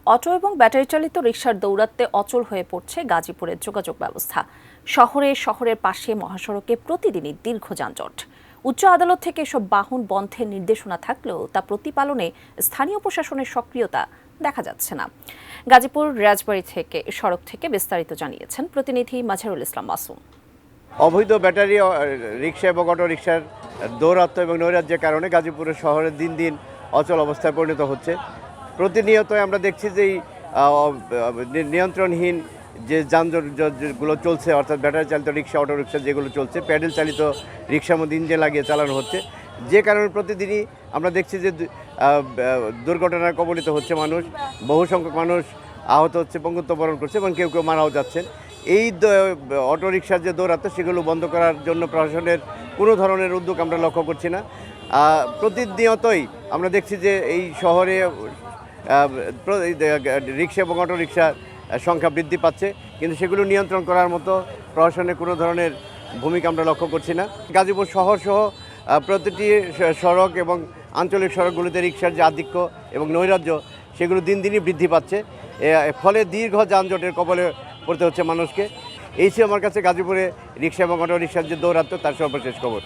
Auto এবং battery চালিত রিকশার দৌরাত্ম্যে অচল হয়ে পড়ছে গাজীপুরের যোগাযোগ ব্যবস্থা। শহরের পাশে মহাসড়কে প্রতিদিনই দীর্ঘ যানজট। উচ্চ আদালত থেকে এসব বাহন বন্ধের নির্দেশনা থাকলেও তা প্রতিপালনে স্থানীয় প্রশাসনের সক্রিয়তা দেখা যাচ্ছে না। গাজীপুর রাজবাড়ী থেকে সড়ক থেকে বিস্তারিত জানিয়েছেন প্রতিনিধি মাজহারুল ইসলাম মাসুম। অবৈধ ব্যাটারি রিকশা এবং অটো রিকশার দৌরাত্ম্য এবং নৈরাজ্যের কারণে গাজীপুরের শহরের দিন দিন অচল অবস্থায় পরিণত হচ্ছে। প্রতিনিয়তই আমরা দেখছি যে এই নিয়ন্ত্রণহীন যে যানজটগুলো চলছে, অর্থাৎ ব্যাটারি চালিত রিকশা, অটো রিকশা যেগুলো চলছে, প্যাডেল চালিত রিকশার মধ্যে ইঞ্জিন লাগিয়ে চালানো হচ্ছে, যে কারণে প্রতিদিনই আমরা দেখছি যে দুর্ঘটনার কবলিত হচ্ছে মানুষ। বহু সংখ্যক মানুষ আহত হচ্ছে, পঙ্গুত্ব বরণ করছে এবং কেউ কেউ মারাও যাচ্ছেন। এই অটোরিকশার যে দৌরাত্ম্য সেগুলো বন্ধ করার জন্য প্রশাসনের কোনো ধরনের উদ্যোগ আমরা লক্ষ্য করছি না। প্রতিনিয়তই আমরা দেখছি যে এই শহরে রিকশা এবং অটোরিকশার সংখ্যা বৃদ্ধি পাচ্ছে, কিন্তু সেগুলো নিয়ন্ত্রণ করার মতো প্রশাসনের কোনো ধরনের ভূমিকা আমরা লক্ষ্য করছি না। গাজীপুর শহর সহ প্রতিটি সড়ক এবং আঞ্চলিক সড়কগুলোতে রিকশার যে আধিক্য এবং নৈরাজ্য সেগুলো দিন দিনই বৃদ্ধি পাচ্ছে। ফলে দীর্ঘ যানজটের কবলে পড়তে হচ্ছে মানুষকে। এই ছিল আমার কাছে গাজীপুরে রিকশা এবং অটো রিকশার যে দৌরাত্ম্য তার সর্বশেষ খবর।